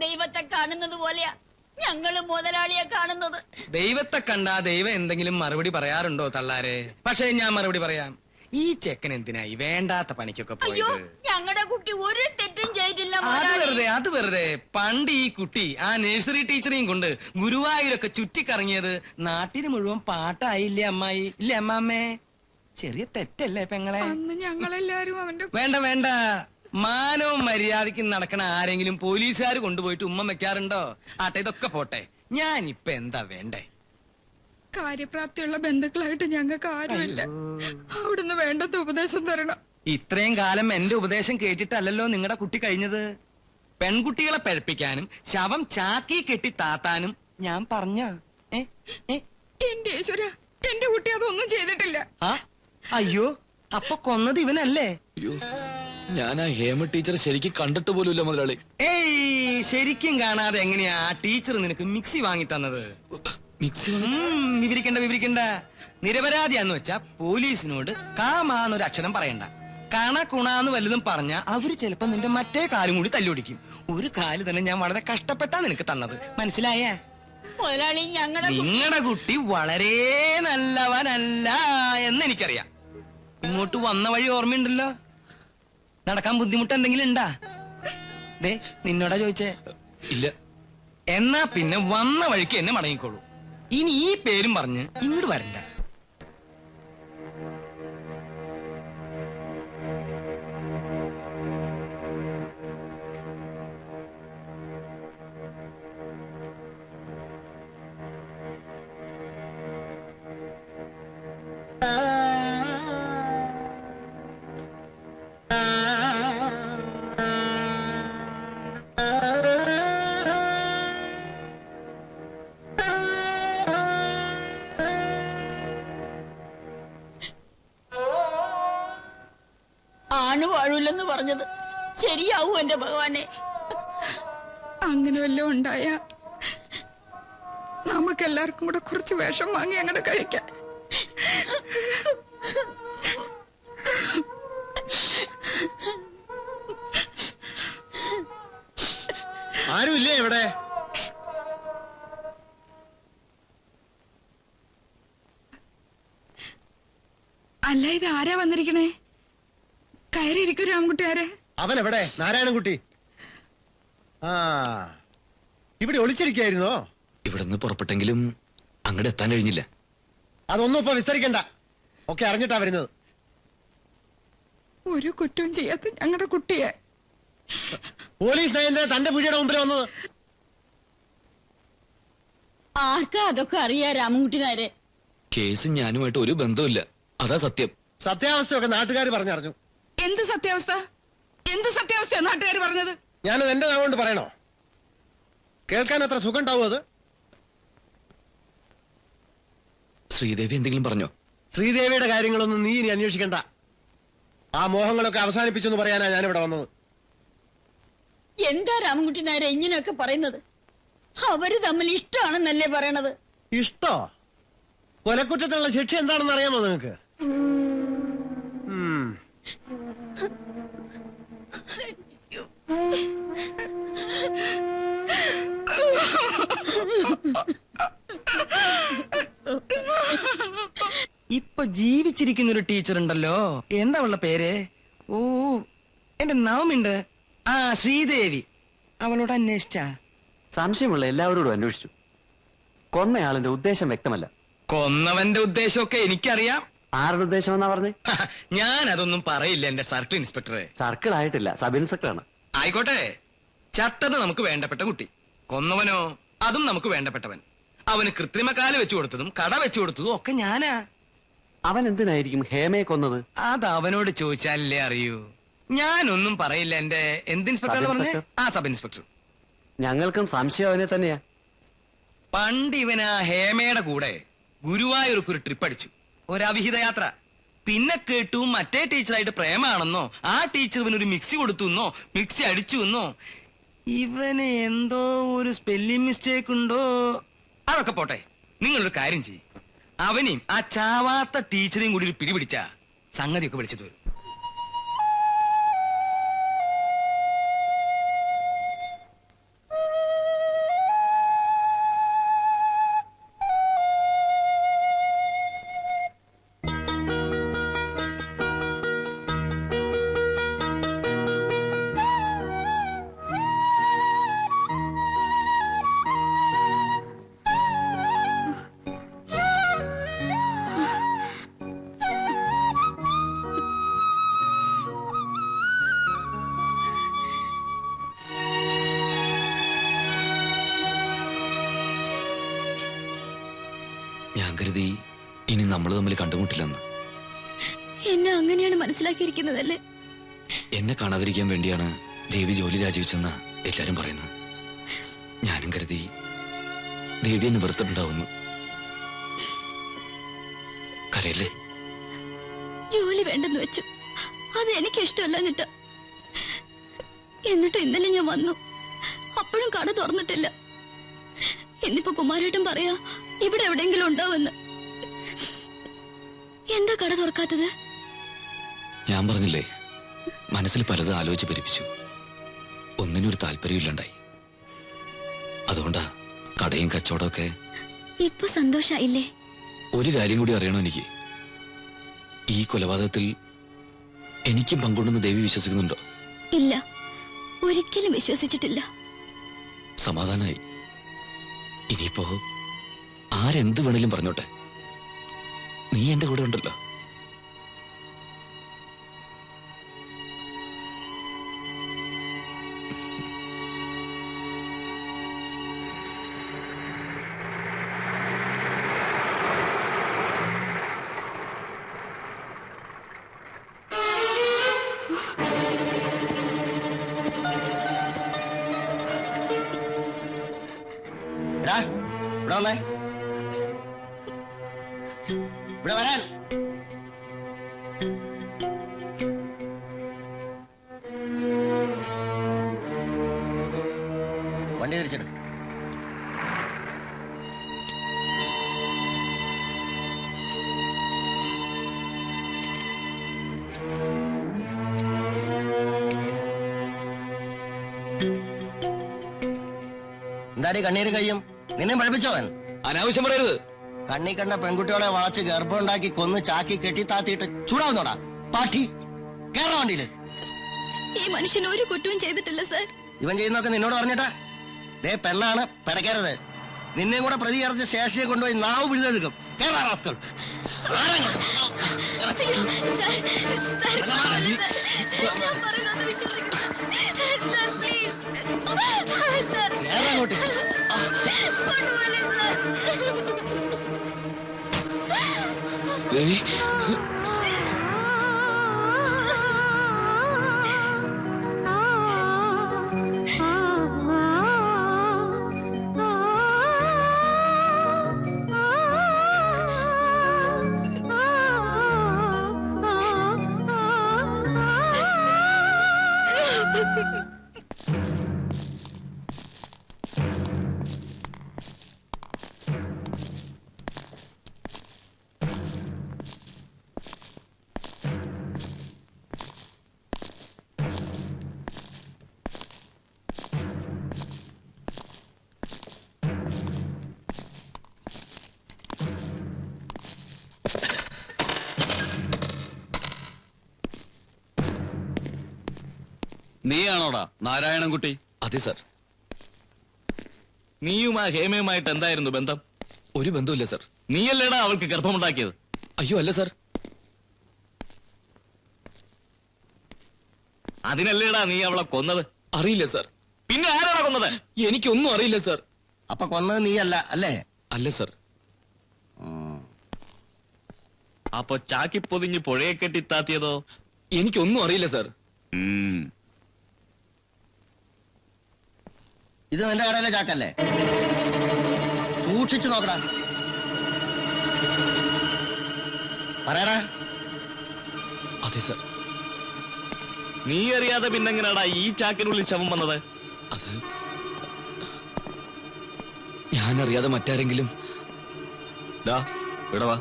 ദൈവത്തെ കാണുന്നത് പോലെയാ ഞങ്ങള് മുതലാളിയെ കാണുന്നത്. ദൈവത്തെ കണ്ടാ ദൈവം എന്തെങ്കിലും മറുപടി പറയാറുണ്ടോ തള്ളാരെ? പക്ഷേ ഞാൻ മറുപടി പറയാം. ഈ ചെക്കൻ എന്തിനായി വേണ്ടാത്ത പണിക്കൊക്കെ പോയത്? ഞങ്ങളുടെ കുട്ടി ഒരു തെറ്റും ചെയ്തില്ല. അത് വെറുതെ. പണ്ട് ഈ കുട്ടി ആ നഴ്സറി ടീച്ചറേയും കൊണ്ട് ഗുരുവായൂരൊക്കെ ചുറ്റിക്കറങ്ങിയത് നാട്ടിന് മുഴുവൻ പാട്ടായില്ലേ അമ്മായി? ഇല്ലേ അമ്മാമ്മേ? ചെറിയ തെറ്റല്ലേ പെങ്ങളെ? ഞങ്ങളെല്ലാരും വേണ്ട വേണ്ട. മാനവും മര്യാദയ്ക്ക് നടക്കണ ആരെങ്കിലും പോലീസുകാർ കൊണ്ടുപോയിട്ട് ഉമ്മ വെക്കാറുണ്ടോ? ആട്ടെ, ഇതൊക്കെ പോട്ടെ. ഞാൻ ഇപ്പൊ എന്താ വേണ്ടേ? കാര്യപ്രാപ്തിയുള്ള ബന്ധുക്കളായിട്ട് ഞങ്ങൾക്ക് ആരുമില്ല. അവിടുന്ന് വേണ്ടത് ഉപദേശം തരണം. ഇത്രയും കാലം എന്റെ ഉപദേശം കേട്ടിട്ടല്ലല്ലോ നിങ്ങളുടെ കുട്ടി കഴിഞ്ഞത്. പെൺകുട്ടികളെ പഴപ്പിക്കാനും ശവം ചാക്കി കെട്ടി താത്താനും ഞാൻ പറഞ്ഞ. എന്റെ ഈശ്വര, എന്റെ കുട്ടി അതൊന്നും ചെയ്തിട്ടില്ല. അയ്യോ, അപ്പൊ കൊന്നത് ഇവനല്ലേ? ഞാൻ ആ ഹേമ ടീച്ചർ ശരിക്കും കണ്ടിട്ട് പോലുമില്ല മുതലാളി. ഏയ്, ശരിക്കും കാണാതെ എങ്ങനെയാ ആ ടീച്ചർ നിനക്ക് മിക്സി വാങ്ങി തന്നത്? വിവരിക്കണ്ട. നിരപരാധിയാന്ന് വെച്ചാ പോലീസിനോട് കാമാന്നൊരു അക്ഷരം പറയണ്ട. കണക്കുണാന്ന് വല്ലതും പറഞ്ഞാ അവര് ചിലപ്പോ നിന്റെ മറ്റേ കാലും കൂടി തല്ലുപിടിക്കും. ഒരു കാല് തന്നെ ഞാൻ വളരെ കഷ്ടപ്പെട്ടാ നിനക്ക് തന്നത്, മനസ്സിലായേ? നിങ്ങളുടെ കുട്ടി വളരെ നല്ലവനല്ല എന്ന് എനിക്കറിയാം. ഇങ്ങോട്ട് വന്ന വഴി ഓർമ്മയുണ്ടല്ലോ? നടക്കാൻ ബുദ്ധിമുട്ട് എന്തെങ്കിലും ഉണ്ടാ? ദേ, നിന്നോടാ ചോദിച്ചേ? ഇല്ല. എന്നാ പിന്നെ വന്ന വഴിക്ക് എന്നെ മടങ്ങിക്കോളൂ. ഇനി ഈ പേരും പറഞ്ഞ് ഇങ്ങോട്ട് വരണ്ട. ആണ് വാഴൂല്ലെന്ന് പറഞ്ഞത് ശരിയാവൂ എന്റെ ഭഗവാനെ? അങ്ങനെ വല്ലതും ഉണ്ടായ നമുക്കെല്ലാവർക്കും കൂടെ കുറച്ച് വേഷം വാങ്ങി അങ്ങനെ കഴിക്കാം. ആരുമില്ലേ ഇവിടെ? അല്ല, ഇത് ആരാ വന്നിരിക്കണേ? കയറിയിരിക്കും രാമൻകുട്ടിയാരെ. അവനെവിടെ? നാരായണൻകുട്ടി. ഇവിടെ ഒളിച്ചിരിക്കായിരുന്നോ? ഇവിടുന്ന് പുറപ്പെട്ടെങ്കിലും അങ്ങോട്ട് എത്താൻ കഴിഞ്ഞില്ല. അതൊന്നും ഇപ്പൊ വിസ്തരിക്കണ്ട. ഒക്കെ അറിഞ്ഞിട്ടാ വരുന്നത്. ഒരു കുറ്റവും ചെയ്യാത്ത ഞങ്ങളുടെ കുട്ടിയെ പോലീസ് നയന്റെ തന്റെ പിടിയുടെ മുമ്പിൽ വന്നത്. ആർക്കാ അതൊക്കെ അറിയാ രാമൻകുട്ടി നായരെ? കേസ് ഞാനുമായിട്ട് ഒരു ബന്ധവുമില്ല, അതാ സത്യം. സത്യാവസ്ഥയൊക്കെ നാട്ടുകാർ പറഞ്ഞറിഞ്ഞു. എന്ത് സത്യാവസ്ഥ? എന്ത് സത്യാവസ്ഥ നാട്ടുകാർ പറഞ്ഞത്? ഞാനത് എന്റെ നാവുകൊണ്ട് പറയണോ? കേൾക്കാൻ അത്ര സുഖം ഉണ്ടാവും അത്? ശ്രീദേവി എന്തെങ്കിലും പറഞ്ഞോ? ശ്രീദേവിയുടെ കാര്യങ്ങളൊന്നും നീ ഇനി അന്വേഷിക്കണ്ട. ആ മോഹങ്ങളൊക്കെ അവസാനിപ്പിച്ചെന്ന് പറയാനാ ഞാനിവിടെ വന്നത്. എന്താ രാമൻകുട്ടി നായരെ ഇങ്ങനെയൊക്കെ പറയുന്നത്? അവര് തമ്മിൽ ഇഷ്ടമാണെന്നല്ലേ പറയണത്? ഇഷ്ടോ? കൊലക്കുറ്റത്തിനുള്ള ശിക്ഷ എന്താണെന്ന് അറിയാമോ നിങ്ങൾക്ക്? ഇപ്പൊ ജീവിച്ചിരിക്കുന്ന ഒരു ടീച്ചർ ഉണ്ടല്ലോ, എന്താ ഉള്ള പേര്? ഓ, എന്റെ നാമുണ്ട്. ആ, ശ്രീദേവി. അവളോട് അന്വേഷിച്ച? സംശയമുള്ള എല്ലാവരോടും അന്വേഷിച്ചു. കൊന്നയാളിന്റെ ഉദ്ദേശം വ്യക്തമല്ല. കൊന്നവന്റെ ഉദ്ദേശമൊക്കെ എനിക്കറിയാം. ആരുടെ ഉദ്ദേശം എന്നാ പറഞ്ഞേ? ഞാൻ അതൊന്നും പറയില്ല എന്റെ സർക്കിൾ ഇൻസ്പെക്ടറെ. സർക്കിൾ ആയിട്ടില്ല, സബ് ഇൻസ്പെക്ടറാണ്. ആയിക്കോട്ടെ. ചത്തത് നമുക്ക് വേണ്ടപ്പെട്ട കുട്ടി, കൊന്നവനോ അതും നമുക്ക് വേണ്ടപ്പെട്ടവൻ. അവന് കൃത്രിമ കാല് വെച്ചു കൊടുത്തതും കട വെച്ചു കൊടുത്തതും ഒക്കെ ഞാനാ. അവൻ എന്തിനായിരിക്കും ഹേമയെ കൊന്നത്? അത് അവനോട് ചോദിച്ചാലല്ലേ അറിയൂ. ഞാനൊന്നും പറയില്ല. എന്റെ എന്ത് ഇൻസ്പെക്ടർ പറഞ്ഞേ? ആ, സബ് ഇൻസ്പെക്ടർ. ഞങ്ങൾക്കും സംശയം അവനെ തന്നെയാ. പണ്ട് ഇവനാ ഹേമയുടെ കൂടെ ഗുരുവായൂർക്ക് ഒരു ട്രിപ്പ് അടിച്ചു, ഒരവിഹിത യാത്ര. പിന്നെ കേട്ടു മറ്റേ ടീച്ചറായിട്ട് പ്രേമാണെന്നോ, ആ ടീച്ചർ ഇവനൊരു മിക്സി കൊടുത്തു എന്നോ, മിക്സി അടിച്ചു എന്നോ. ഇവന് എന്തോ ഒരു സ്പെല്ലിംഗ് മിസ്റ്റേക്ക് ഉണ്ടോ? അതൊക്കെ പോട്ടെ. നിങ്ങളൊരു കാര്യം ചെയ്യും, അവനെയും ആ ചാവാത്ത ടീച്ചറേയും കൂടി ഒരു പിടിപിടിച്ച സംഗതിയൊക്കെ വിളിച്ചത് വരും. ഞാൻ കരുതി ഇനി നമ്മൾ തമ്മിൽ കണ്ടുമുട്ടില്ലെന്ന്. എന്നെ അങ്ങനെയാണ് മനസ്സിലാക്കിയിരിക്കുന്നതല്ലേ? എന്നെ കാണാതിരിക്കാൻ വേണ്ടിയാണ് ദേവി ജോലി രാജിവെച്ചെന്ന എല്ലാരും പറയുന്നത്. ഞാനും കരുതി ദേവി എന്നെ വെറുത്തിട്ടുണ്ടാവുന്നു. കരയല്ലേ? ജോലി വേണ്ടെന്ന് വെച്ചു. അത് എനിക്ക് ഇഷ്ടമല്ല എന്നിട്ട് ഇന്നലെ ഞാൻ വന്നു. അപ്പോഴും കട തുറന്നിട്ടില്ല. ഇന്നിപ്പോ കുമാരേട്ടൻ പറയാ ഇവിടെ എവിടെയെങ്കിലും ഉണ്ടാവുമെന്ന്. എന്താ കട തുറക്കാത്തത്? ഞാൻ പറഞ്ഞില്ലേ, മനസ്സിൽ പലതും ആലോചിച്ച് പെരുപ്പിച്ചു. ഒന്നിനും ഒരു താല്പര്യമില്ലണ്ടായി. അതുകൊണ്ടാ കടയും കച്ചവടമൊക്കെ. ഇപ്പൊ സന്തോഷായില്ലേ? ഒരു കാര്യം കൂടി അറിയണോ എനിക്ക്. ഈ കൊലപാതകത്തിൽ എനിക്കും പങ്കുണ്ടെന്ന് ദേവി വിശ്വസിക്കുന്നുണ്ടോ? ഇല്ല, ഒരിക്കലും വിശ്വസിച്ചിട്ടില്ല. സമാധാനായി. ഇനിയിപ്പോ ആരെന്ത് വേണേലും പറഞ്ഞോട്ടെ, നീ എന്റെ കൂടെ ഉണ്ടല്ലോ. ഇവിടെ വന്നേ, ഇവിടെ വരാൻ. വണ്ടി തിരിച്ചെടു. എന്താടി കണ്ണീരും കയ്യും? നിന്നെ പഠിപ്പിച്ചവൻ? അനാവശ്യം പറയരുത്. കണ്ണി കണ്ട പെൺകുട്ടികളെ വളച്ച് ഗർഭമുണ്ടാക്കി കൊന്ന് ചാക്കി കെട്ടിത്താത്തിയിട്ട് ചൂടാവുന്നോടാ പാട്ടി. കേരള വണ്ടിയില്. ഈ മനുഷ്യൻ ഒരു കുറ്റവും ചെയ്തിട്ടില്ല സാർ. ഇവൻ ചെയ്യുന്നൊക്കെ നിന്നോട് പറഞ്ഞിട്ടാ? ദേ പെണ്ണാണ്, പിടയ്ക്കരുത്. നിന്നെയും കൂടെ പ്രതി ചേർത്ത് സ്റ്റേഷനിൽ കൊണ്ടുപോയി നാവ് പിഴുതെടുക്കും. കേരള റാസ്കൾ. ദേവി, നീയാണോടാ നാരായണൻകുട്ടി? അതെ സാർ. നീയും ആ ഹേമയുമായിട്ട് എന്തായിരുന്നു ബന്ധം? ഒരു ബന്ധമില്ല സാർ. നീയല്ലേടാ അവൾക്ക് ഗർഭമുണ്ടാക്കിയത്? അയ്യോ അല്ല സാർ. അതിനല്ലേടാ നീ അവളെ കൊന്നത്? അറിയില്ല സാർ. പിന്നെ ആരാടാ കൊന്നത്? എനിക്കൊന്നും അറിയില്ല സാർ. അപ്പൊ കൊന്നത് നീയല്ല അല്ലേ? അല്ല സാർ. അപ്പൊ ചാക്കി പൊതിഞ്ഞ് പുഴയെ കെട്ടിത്താത്തിയതോ? എനിക്കൊന്നും അറിയില്ല സാർ. ഇത് നിന്റെ കടയിലെ ചാക്കല്ലേ? സൂക്ഷിച്ചു നോക്കടാ. പറയടാ. അതെ സാർ. നീ അറിയാതെ പിന്നെങ്ങനാടാ ഈ ചാക്കിനുള്ളിൽ ശവം വന്നത്? അത് ഞാനറിയാതെ മറ്റാരെങ്കിലും. ഇവിടെ വാ.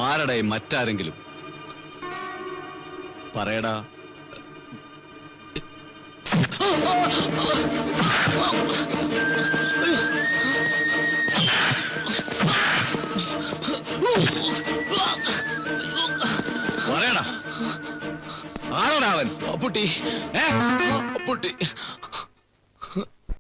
ആരടേ മറ്റാരെങ്കിലും? പറയടാ. പറയടാ, ആരോടാ അവൻ? അപ്പുട്ടി, അപ്പുട്ടി.